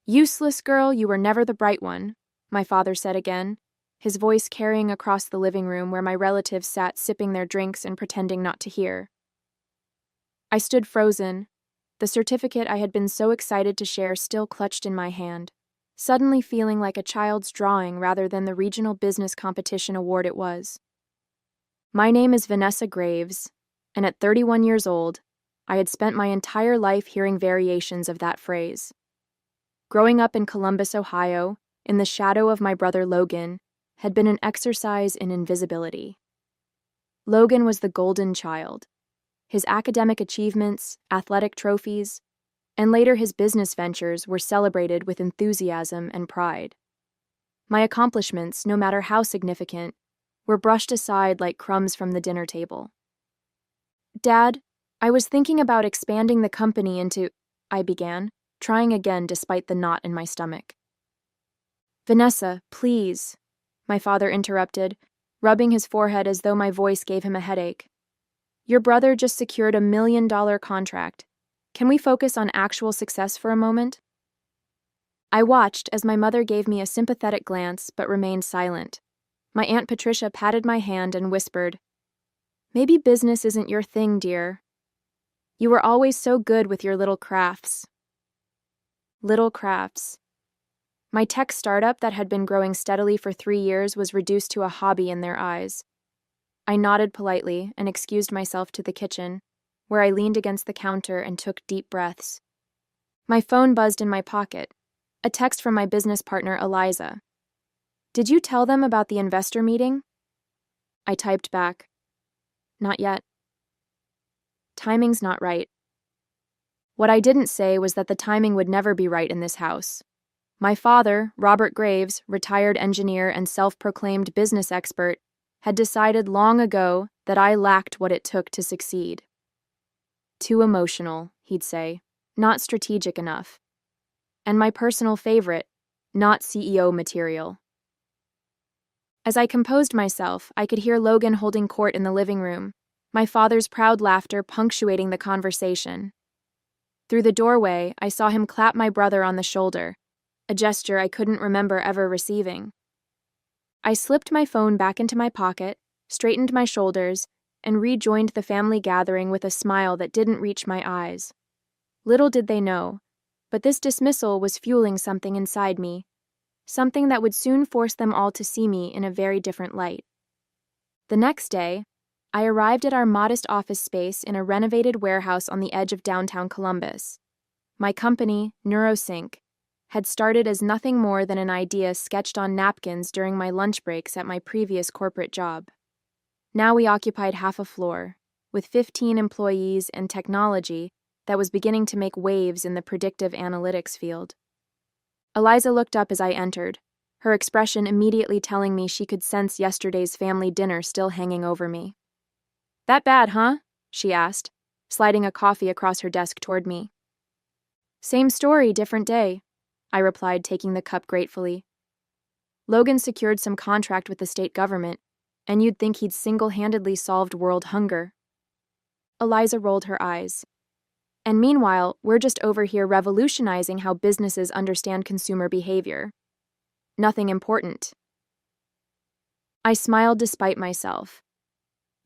Useless girl, you were never the bright one, my father said again, his voice carrying across the living room where my relatives sat sipping their drinks and pretending not to hear. I stood frozen, the certificate I had been so excited to share still clutched in my hand, suddenly feeling like a child's drawing rather than the regional business competition award it was. My name is Vanessa Graves, and at 31 years old, I had spent my entire life hearing variations of that phrase. Growing up in Columbus, Ohio, in the shadow of my brother Logan, had been an exercise in invisibility. Logan was the golden child. His academic achievements, athletic trophies, and later his business ventures were celebrated with enthusiasm and pride. My accomplishments, no matter how significant, were brushed aside like crumbs from the dinner table. Dad, I was thinking about expanding the company into, I began, trying again despite the knot in my stomach. Vanessa, please, my father interrupted, rubbing his forehead as though my voice gave him a headache. Your brother just secured $1 million contract. Can we focus on actual success for a moment? I watched as my mother gave me a sympathetic glance but remained silent. My Aunt Patricia patted my hand and whispered, Maybe business isn't your thing, dear. You were always so good with your little crafts. Little crafts. My tech startup that had been growing steadily for 3 years was reduced to a hobby in their eyes. I nodded politely and excused myself to the kitchen, where I leaned against the counter and took deep breaths. My phone buzzed in my pocket, a text from my business partner, Eliza. Did you tell them about the investor meeting? I typed back. Not yet. Timing's not right. What I didn't say was that the timing would never be right in this house. My father, Robert Graves, retired engineer and self-proclaimed business expert, had decided long ago that I lacked what it took to succeed. Too emotional, he'd say, not strategic enough. And my personal favorite, not CEO material. As I composed myself, I could hear Logan holding court in the living room, my father's proud laughter punctuating the conversation. Through the doorway, I saw him clap my brother on the shoulder, a gesture I couldn't remember ever receiving. I slipped my phone back into my pocket, straightened my shoulders, and rejoined the family gathering with a smile that didn't reach my eyes. Little did they know, but this dismissal was fueling something inside me, something that would soon force them all to see me in a very different light. The next day, I arrived at our modest office space in a renovated warehouse on the edge of downtown Columbus. My company, NeuroSync, had started as nothing more than an idea sketched on napkins during my lunch breaks at my previous corporate job. Now we occupied half a floor, with 15 employees and technology that was beginning to make waves in the predictive analytics field. Eliza looked up as I entered, her expression immediately telling me she could sense yesterday's family dinner still hanging over me. That bad, huh? She asked, sliding a coffee across her desk toward me. Same story, different day, I replied, taking the cup gratefully. Logan secured some contract with the state government, and you'd think he'd single-handedly solved world hunger. Eliza rolled her eyes. And meanwhile, we're just over here revolutionizing how businesses understand consumer behavior. Nothing important. I smiled despite myself.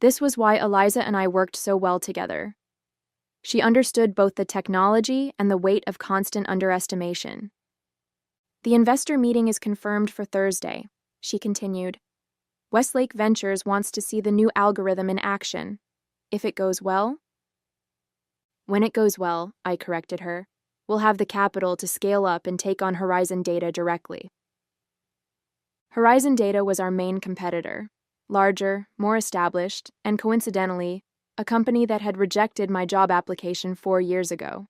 This was why Eliza and I worked so well together. She understood both the technology and the weight of constant underestimation. The investor meeting is confirmed for Thursday, she continued. Westlake Ventures wants to see the new algorithm in action. If it goes well? When it goes well, I corrected her, we'll have the capital to scale up and take on Horizon Data directly. Horizon Data was our main competitor, larger, more established, and coincidentally, a company that had rejected my job application 4 years ago.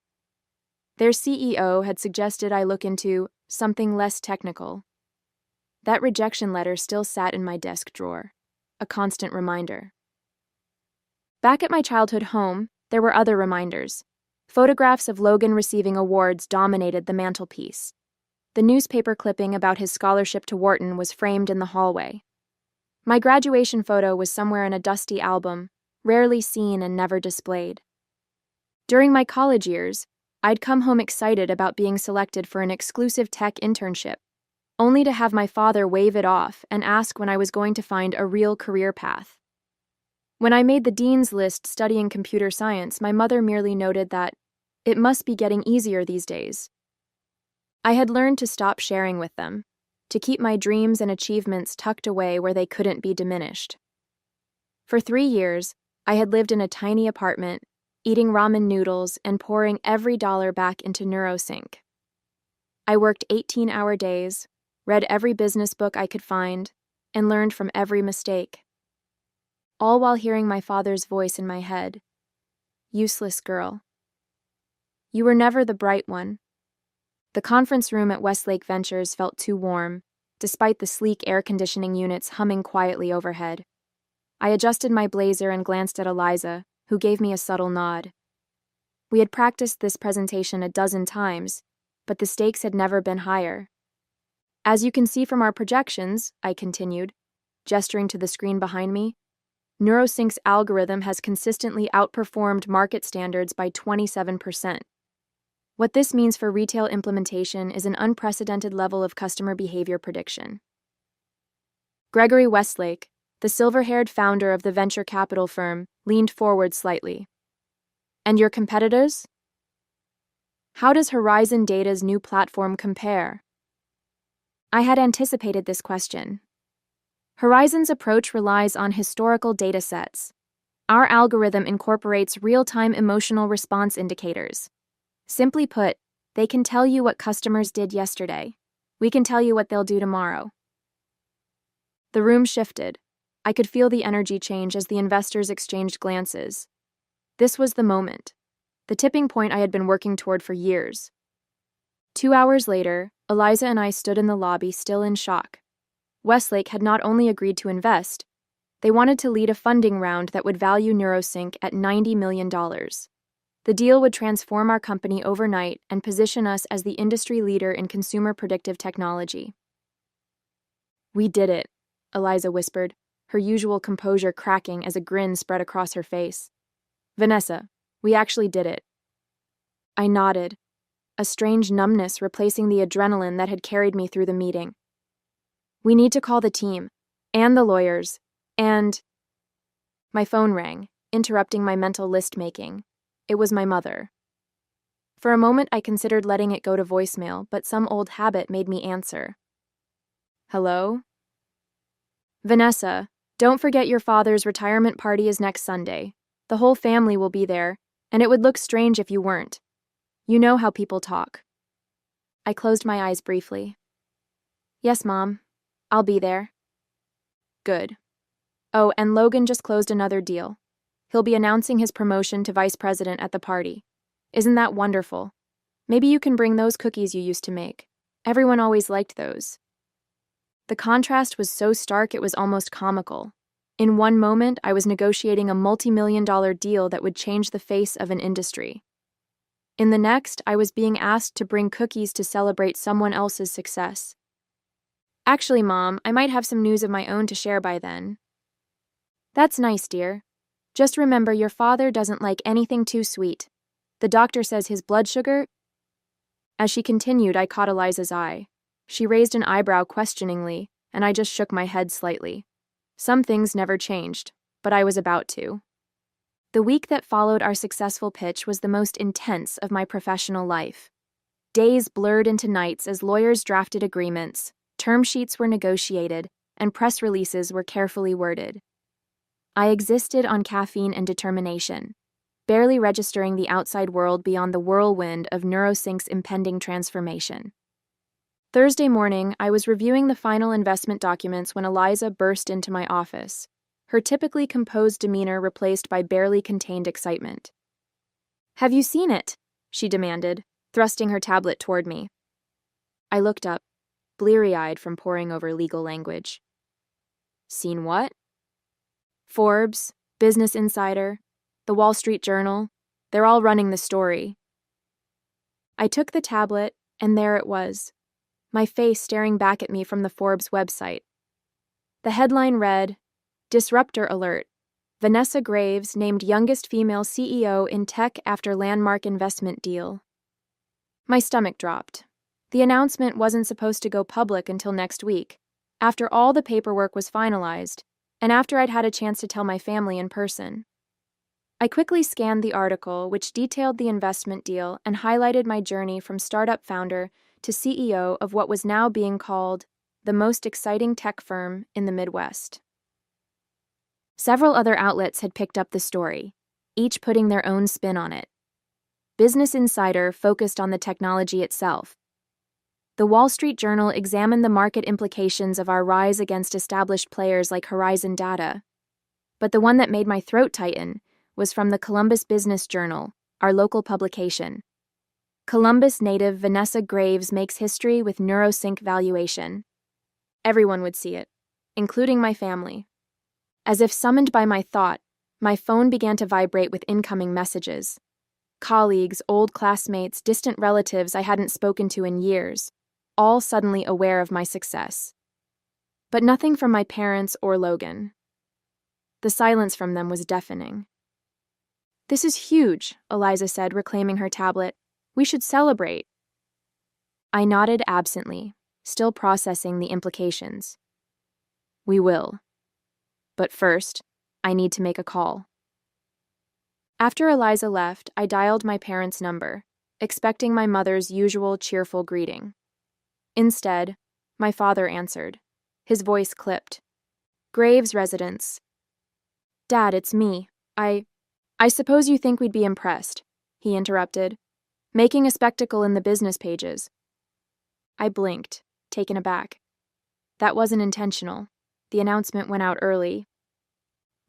Their CEO had suggested I look into something less technical. That rejection letter still sat in my desk drawer, a constant reminder. Back at my childhood home, there were other reminders. Photographs of Logan receiving awards dominated the mantelpiece. The newspaper clipping about his scholarship to Wharton was framed in the hallway. My graduation photo was somewhere in a dusty album, rarely seen and never displayed. During my college years, I'd come home excited about being selected for an exclusive tech internship, only to have my father wave it off and ask when I was going to find a real career path. When I made the dean's list studying computer science, my mother merely noted that it must be getting easier these days. I had learned to stop sharing with them, to keep my dreams and achievements tucked away where they couldn't be diminished. For 3 years, I had lived in a tiny apartment, eating ramen noodles and pouring every dollar back into NeuroSync. I worked 18-hour days, read every business book I could find, and learned from every mistake. All while hearing my father's voice in my head. Useless girl. You were never the bright one. The conference room at Westlake Ventures felt too warm, despite the sleek air conditioning units humming quietly overhead. I adjusted my blazer and glanced at Eliza, who gave me a subtle nod. We had practiced this presentation a dozen times, but the stakes had never been higher. As you can see from our projections, I continued, gesturing to the screen behind me, NeuroSync's algorithm has consistently outperformed market standards by 27%. What this means for retail implementation is an unprecedented level of customer behavior prediction. Gregory Westlake, the silver-haired founder of the venture capital firm, leaned forward slightly. And your competitors? How does Horizon Data's new platform compare? I had anticipated this question. Horizon's approach relies on historical data sets. Our algorithm incorporates real-time emotional response indicators. Simply put, they can tell you what customers did yesterday. We can tell you what they'll do tomorrow. The room shifted. I could feel the energy change as the investors exchanged glances. This was the moment. The tipping point I had been working toward for years. 2 hours later, Eliza and I stood in the lobby, still in shock. Westlake had not only agreed to invest, they wanted to lead a funding round that would value NeuroSync at $90 million. The deal would transform our company overnight and position us as the industry leader in consumer predictive technology. We did it, Eliza whispered, her usual composure cracking as a grin spread across her face. Vanessa, we actually did it. I nodded, a strange numbness replacing the adrenaline that had carried me through the meeting. We need to call the team, and the lawyers, and... My phone rang, interrupting my mental list-making. It was my mother. For a moment, I considered letting it go to voicemail, but some old habit made me answer. Hello? Vanessa, don't forget your father's retirement party is next Sunday. The whole family will be there, and it would look strange if you weren't. You know how people talk. I closed my eyes briefly. Yes, Mom. I'll be there. Good. Oh, and Logan just closed another deal. He'll be announcing his promotion to vice president at the party. Isn't that wonderful? Maybe you can bring those cookies you used to make. Everyone always liked those. The contrast was so stark it was almost comical. In one moment, I was negotiating a multi-million-dollar deal that would change the face of an industry. In the next, I was being asked to bring cookies to celebrate someone else's success. Actually, Mom, I might have some news of my own to share by then. That's nice, dear. Just remember your father doesn't like anything too sweet. The doctor says his blood sugar... As she continued, I caught Eliza's eye. She raised an eyebrow questioningly, and I just shook my head slightly. Some things never changed, but I was about to. The week that followed our successful pitch was the most intense of my professional life. Days blurred into nights as lawyers drafted agreements, term sheets were negotiated, and press releases were carefully worded. I existed on caffeine and determination, barely registering the outside world beyond the whirlwind of NeuroSync's impending transformation. Thursday morning, I was reviewing the final investment documents when Eliza burst into my office, her typically composed demeanor replaced by barely contained excitement. Have you seen it? She demanded, thrusting her tablet toward me. I looked up, bleary-eyed from poring over legal language. Seen what? Forbes, Business Insider, The Wall Street Journal, they're all running the story. I took the tablet, and there it was, my face staring back at me from the Forbes website. The headline read, Disruptor Alert, Vanessa Graves named youngest female CEO in tech after landmark investment deal. My stomach dropped. The announcement wasn't supposed to go public until next week, after all the paperwork was finalized, and after I'd had a chance to tell my family in person. I quickly scanned the article, which detailed the investment deal and highlighted my journey from startup founder to CEO of what was now being called the most exciting tech firm in the Midwest. Several other outlets had picked up the story, each putting their own spin on it. Business Insider focused on the technology itself. The Wall Street Journal examined the market implications of our rise against established players like Horizon Data. But the one that made my throat tighten was from the Columbus Business Journal, our local publication. Columbus native Vanessa Graves makes history with NeuroSync valuation. Everyone would see it, including my family. As if summoned by my thought, my phone began to vibrate with incoming messages. Colleagues, old classmates, distant relatives I hadn't spoken to in years, all suddenly aware of my success. But nothing from my parents or Logan. The silence from them was deafening. "This is huge," Eliza said, reclaiming her tablet. "We should celebrate." I nodded absently, still processing the implications. "We will. But first, I need to make a call." After Eliza left, I dialed my parents' number, expecting my mother's usual cheerful greeting. Instead, my father answered. His voice clipped. "Graves residence." "Dad, it's me. I suppose you think we'd be impressed," he interrupted, "making a spectacle in the business pages." I blinked, taken aback. That wasn't intentional. The announcement went out early.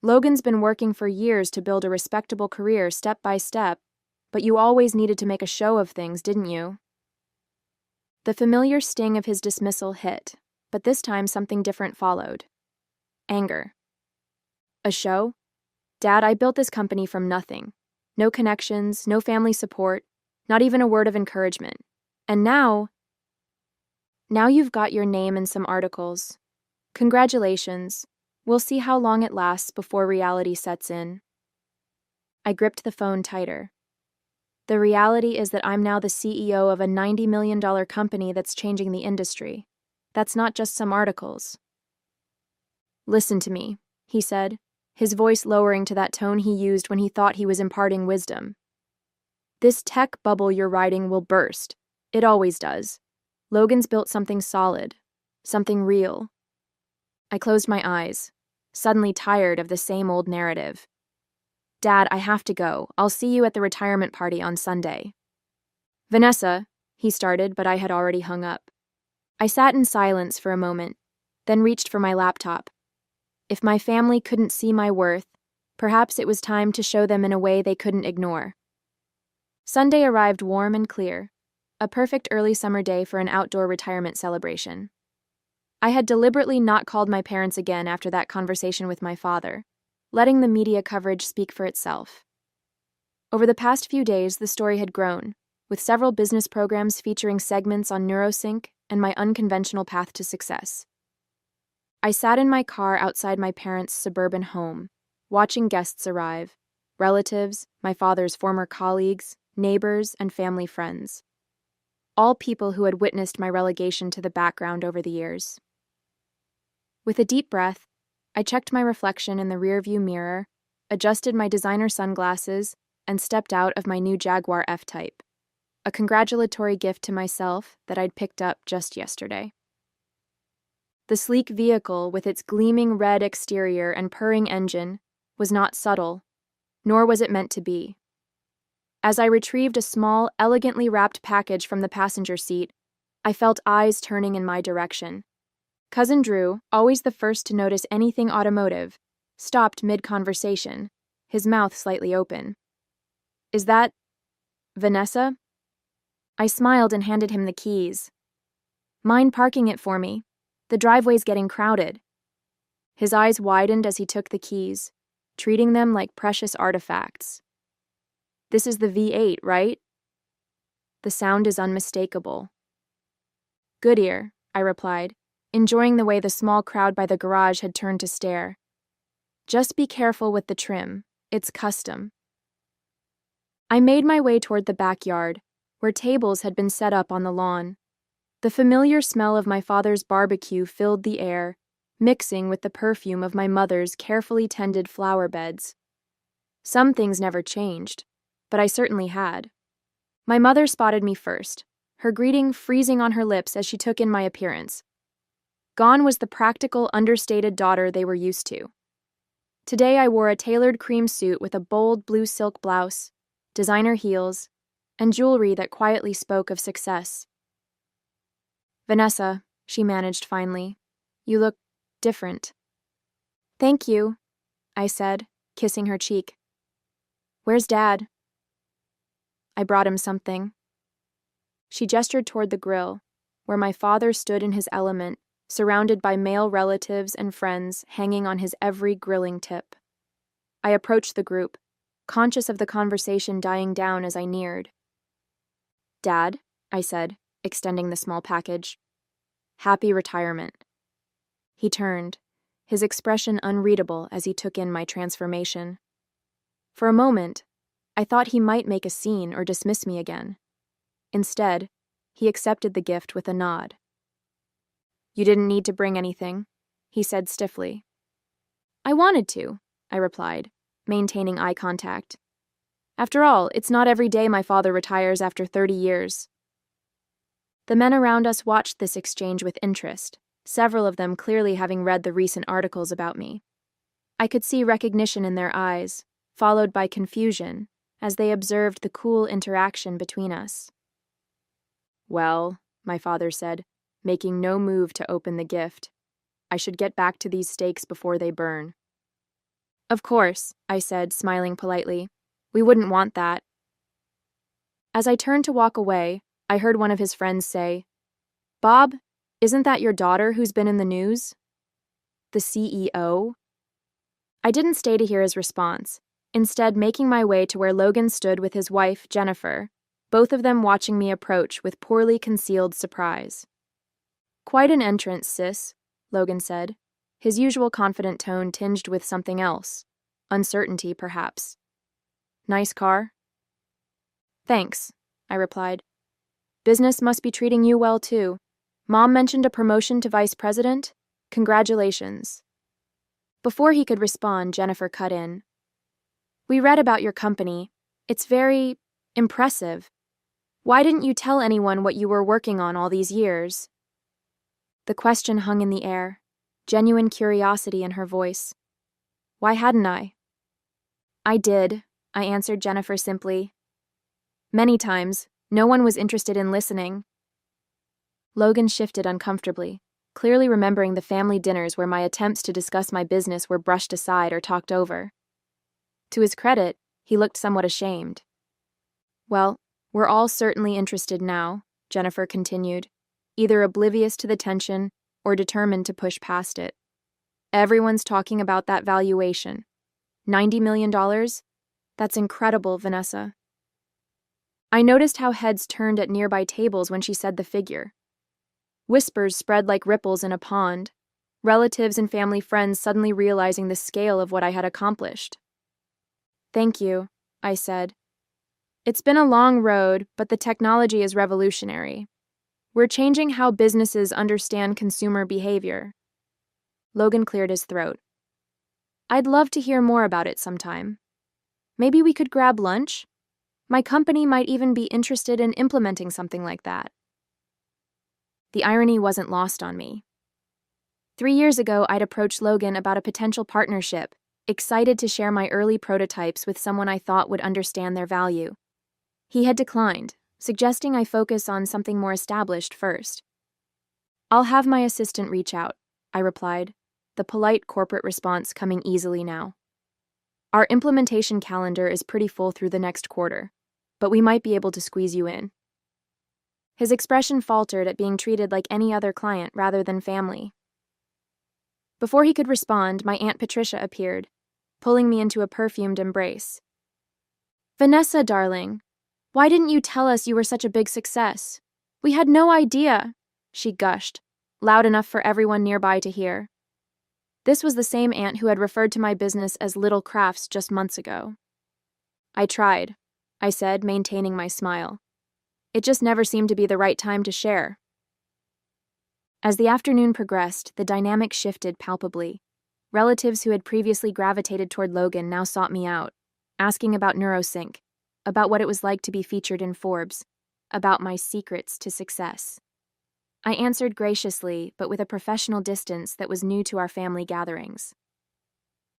Logan's been working for years to build a respectable career step by step, but you always needed to make a show of things, didn't you? The familiar sting of his dismissal hit, but this time something different followed. Anger. A show? Dad, I built this company from nothing. No connections, no family support, not even a word of encouragement. And now you've got your name in some articles. Congratulations. We'll see how long it lasts before reality sets in. I gripped the phone tighter. The reality is that I'm now the CEO of a $90 million company that's changing the industry. That's not just some articles. "Listen to me," he said, his voice lowering to that tone he used when he thought he was imparting wisdom. "This tech bubble you're riding will burst. It always does. Logan's built something solid, something real." I closed my eyes, suddenly tired of the same old narrative. "Dad, I have to go. I'll see you at the retirement party on Sunday." "Vanessa," he started, but I had already hung up. I sat in silence for a moment, then reached for my laptop. If my family couldn't see my worth, perhaps it was time to show them in a way they couldn't ignore. Sunday arrived warm and clear, a perfect early summer day for an outdoor retirement celebration. I had deliberately not called my parents again after that conversation with my father, letting the media coverage speak for itself. Over the past few days, the story had grown, with several business programs featuring segments on NeuroSync and my unconventional path to success. I sat in my car outside my parents' suburban home, watching guests arrive, relatives, my father's former colleagues, neighbors, and family friends. All people who had witnessed my relegation to the background over the years. With a deep breath, I checked my reflection in the rearview mirror, adjusted my designer sunglasses, and stepped out of my new Jaguar F-Type, a congratulatory gift to myself that I'd picked up just yesterday. The sleek vehicle, with its gleaming red exterior and purring engine, was not subtle, nor was it meant to be. As I retrieved a small, elegantly wrapped package from the passenger seat, I felt eyes turning in my direction. Cousin Drew, always the first to notice anything automotive, stopped mid-conversation, his mouth slightly open. "Is that Vanessa?" I smiled and handed him the keys. "Mind parking it for me? The driveway's getting crowded." His eyes widened as he took the keys, treating them like precious artifacts. "This is the V8, right?" The sound is unmistakable. "Goodyear," I replied, enjoying the way the small crowd by the garage had turned to stare. "Just be careful with the trim. It's custom." I made my way toward the backyard, where tables had been set up on the lawn. The familiar smell of my father's barbecue filled the air, mixing with the perfume of my mother's carefully tended flower beds. Some things never changed, but I certainly had. My mother spotted me first, her greeting freezing on her lips as she took in my appearance. Gone was the practical, understated daughter they were used to. Today I wore a tailored cream suit with a bold blue silk blouse, designer heels, and jewelry that quietly spoke of success. "Vanessa," she managed finally, "you look different." "Thank you," I said, kissing her cheek. "Where's Dad?" "I brought him something." She gestured toward the grill, where my father stood in his element, surrounded by male relatives and friends hanging on his every grilling tip. I approached the group, conscious of the conversation dying down as I neared. "Dad," I said, extending the small package. "Happy retirement." He turned, his expression unreadable as he took in my transformation. For a moment, I thought he might make a scene or dismiss me again. Instead, he accepted the gift with a nod. "You didn't need to bring anything," he said stiffly. "I wanted to," I replied, maintaining eye contact. After all, it's not every day my father retires after 30 years. The men around us watched this exchange with interest, several of them clearly having read the recent articles about me. I could see recognition in their eyes, followed by confusion, as they observed the cool interaction between us. "Well," my father said, making no move to open the gift, "I should get back to these steaks before they burn." "Of course," I said, smiling politely. "We wouldn't want that." As I turned to walk away, I heard one of his friends say, "Bob, isn't that your daughter who's been in the news?" "The CEO?" I didn't stay to hear his response, instead making my way to where Logan stood with his wife, Jennifer, both of them watching me approach with poorly concealed surprise. "Quite an entrance, sis," Logan said, his usual confident tone tinged with something else, uncertainty perhaps. "Nice car?" "Thanks," I replied. "Business must be treating you well, too. Mom mentioned a promotion to vice president? Congratulations." Before he could respond, Jennifer cut in. "We read about your company. It's very impressive. Why didn't you tell anyone what you were working on all these years?" The question hung in the air, genuine curiosity in her voice. Why hadn't I? "I did," I answered Jennifer simply. "Many times, no one was interested in listening." Logan shifted uncomfortably, clearly remembering the family dinners where my attempts to discuss my business were brushed aside or talked over. To his credit, he looked somewhat ashamed. "Well, we're all certainly interested now," Jennifer continued, either oblivious to the tension or determined to push past it. "Everyone's talking about that valuation. $90 million? That's incredible, Vanessa." I noticed how heads turned at nearby tables when she said the figure. Whispers spread like ripples in a pond, relatives and family friends suddenly realizing the scale of what I had accomplished. "Thank you," I said. "It's been a long road, but the technology is revolutionary. We're changing how businesses understand consumer behavior." Logan cleared his throat. "I'd love to hear more about it sometime. Maybe we could grab lunch? My company might even be interested in implementing something like that." The irony wasn't lost on me. 3 years ago, I'd approached Logan about a potential partnership, excited to share my early prototypes with someone I thought would understand their value. He had declined, suggesting I focus on something more established first. "I'll have my assistant reach out," I replied, the polite corporate response coming easily now. "Our implementation calendar is pretty full through the next quarter, but we might be able to squeeze you in." His expression faltered at being treated like any other client rather than family. Before he could respond, my Aunt Patricia appeared, pulling me into a perfumed embrace. "Vanessa, darling, why didn't you tell us you were such a big success? We had no idea," she gushed, loud enough for everyone nearby to hear. This was the same aunt who had referred to my business as Little Crafts just months ago. "I tried," I said, maintaining my smile. It just never seemed to be the right time to share. As the afternoon progressed, the dynamic shifted palpably. Relatives who had previously gravitated toward Logan now sought me out, asking about NeuroSync, about what it was like to be featured in Forbes, about my secrets to success. I answered graciously, but with a professional distance that was new to our family gatherings.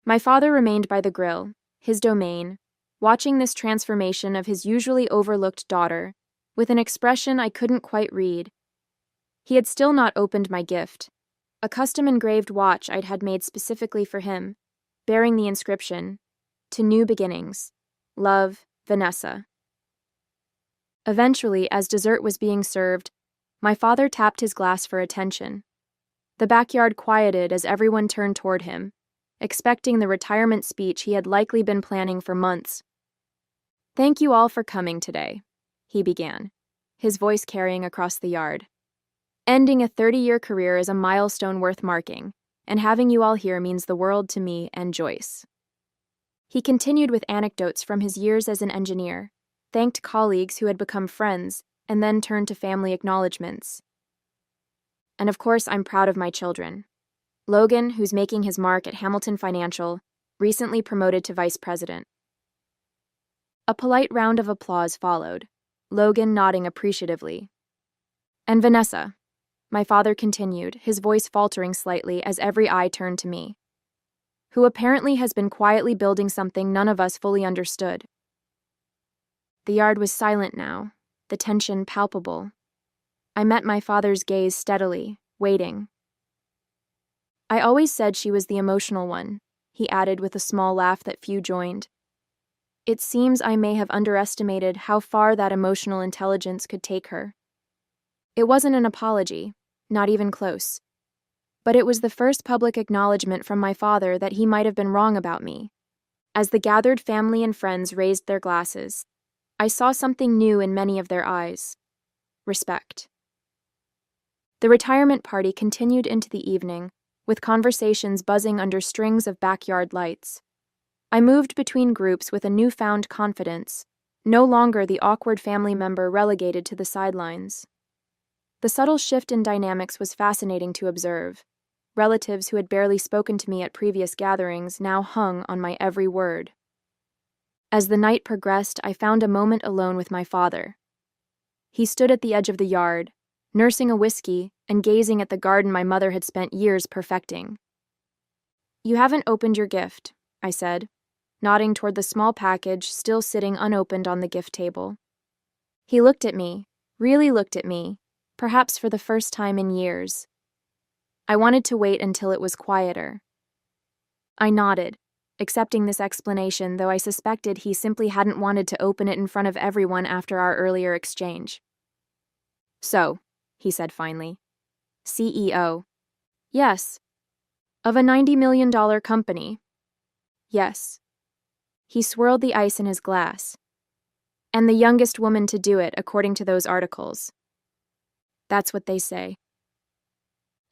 My father remained by the grill, his domain, watching this transformation of his usually overlooked daughter, with an expression I couldn't quite read. He had still not opened my gift, a custom-engraved watch I'd had made specifically for him, bearing the inscription, "To New Beginnings. Love, Vanessa." Eventually, as dessert was being served, my father tapped his glass for attention. The backyard quieted as everyone turned toward him, expecting the retirement speech he had likely been planning for months. "Thank you all for coming today," he began, his voice carrying across the yard. "Ending a 30-year career is a milestone worth marking, and having you all here means the world to me and Joyce." He continued with anecdotes from his years as an engineer, thanked colleagues who had become friends, and then turned to family acknowledgments. "And of course, I'm proud of my children. Logan, who's making his mark at Hamilton Financial, recently promoted to vice president." A polite round of applause followed, Logan nodding appreciatively. "And Vanessa," my father continued, his voice faltering slightly as every eye turned to me, "who apparently has been quietly building something none of us fully understood." The yard was silent now, the tension palpable. I met my father's gaze steadily, waiting. "I always said she was the emotional one," he added with a small laugh that few joined. "It seems I may have underestimated how far that emotional intelligence could take her." It wasn't an apology, not even close. But it was the first public acknowledgement from my father that he might have been wrong about me. As the gathered family and friends raised their glasses, I saw something new in many of their eyes: respect. The retirement party continued into the evening, with conversations buzzing under strings of backyard lights. I moved between groups with a newfound confidence, no longer the awkward family member relegated to the sidelines. The subtle shift in dynamics was fascinating to observe. Relatives who had barely spoken to me at previous gatherings now hung on my every word. As the night progressed, I found a moment alone with my father. He stood at the edge of the yard, nursing a whiskey and gazing at the garden my mother had spent years perfecting. "You haven't opened your gift," I said, nodding toward the small package still sitting unopened on the gift table. He looked at me, really looked at me, perhaps for the first time in years. I wanted to wait until it was quieter. I nodded, accepting this explanation, though I suspected he simply hadn't wanted to open it in front of everyone after our earlier exchange. "So," he said finally. "CEO." "Yes." "Of a $90 million company." "Yes." He swirled the ice in his glass. "And the youngest woman to do it, according to those articles." "That's what they say."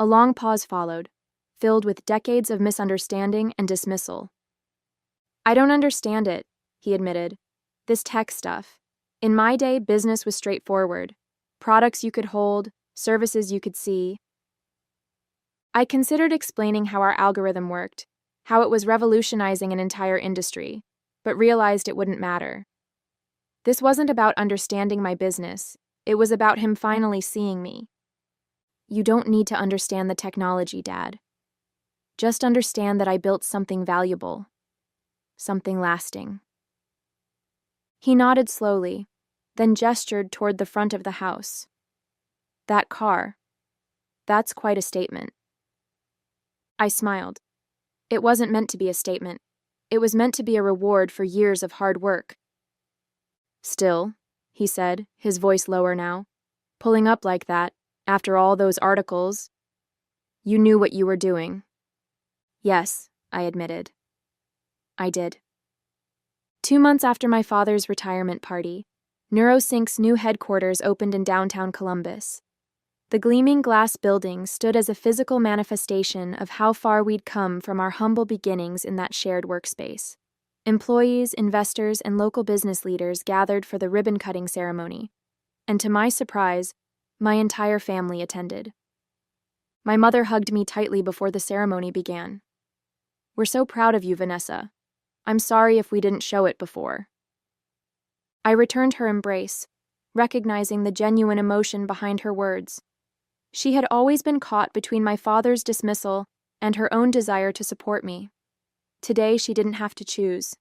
A long pause followed, filled with decades of misunderstanding and dismissal. "I don't understand it," he admitted. "This tech stuff. In my day, business was straightforward. Products you could hold, services you could see." I considered explaining how our algorithm worked, how it was revolutionizing an entire industry, but realized it wouldn't matter. This wasn't about understanding my business. It was about him finally seeing me. "You don't need to understand the technology, Dad. Just understand that I built something valuable. Something lasting." He nodded slowly, then gestured toward the front of the house. "That car. That's quite a statement." I smiled. It wasn't meant to be a statement. It was meant to be a reward for years of hard work. "Still," he said, his voice lower now, "pulling up like that, after all those articles, you knew what you were doing." "Yes," I admitted. I did. 2 months after my father's retirement party, NeuroSync's new headquarters opened in downtown Columbus. The gleaming glass building stood as a physical manifestation of how far we'd come from our humble beginnings in that shared workspace. Employees, investors, and local business leaders gathered for the ribbon-cutting ceremony, and to my surprise, my entire family attended. My mother hugged me tightly before the ceremony began. "We're so proud of you, Vanessa. I'm sorry if we didn't show it before." I returned her embrace, recognizing the genuine emotion behind her words. She had always been caught between my father's dismissal and her own desire to support me. Today, she didn't have to choose.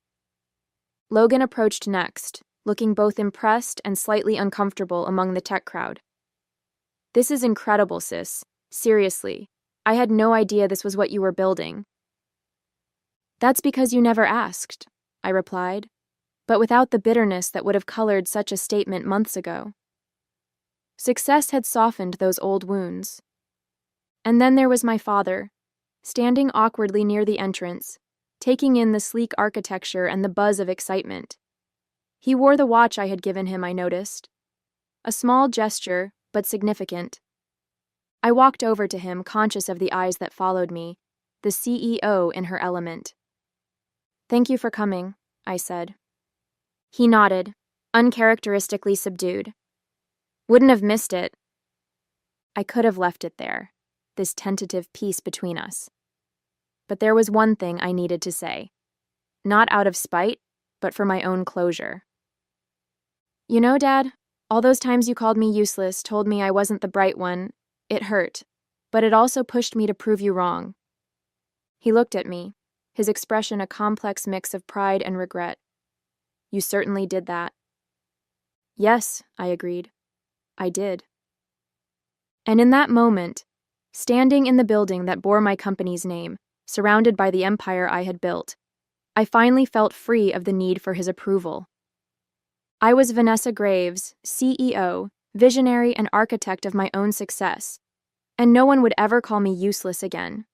Logan approached next, looking both impressed and slightly uncomfortable among the tech crowd. "This is incredible, sis. Seriously, I had no idea this was what you were building." "That's because you never asked," I replied, but without the bitterness that would have colored such a statement months ago. Success had softened those old wounds. And then there was my father, standing awkwardly near the entrance, taking in the sleek architecture and the buzz of excitement. He wore the watch I had given him, I noticed. A small gesture, but significant. I walked over to him, conscious of the eyes that followed me, the CEO in her element. "Thank you for coming," I said. He nodded, uncharacteristically subdued. "Wouldn't have missed it." I could have left it there, this tentative peace between us. But there was one thing I needed to say. Not out of spite, but for my own closure. "You know, Dad, all those times you called me useless, told me I wasn't the bright one, it hurt, but it also pushed me to prove you wrong." He looked at me, his expression a complex mix of pride and regret. "You certainly did that." "Yes," I agreed. "I did." And in that moment, standing in the building that bore my company's name, surrounded by the empire I had built, I finally felt free of the need for his approval. I was Vanessa Graves, CEO, visionary and architect of my own success, and no one would ever call me useless again.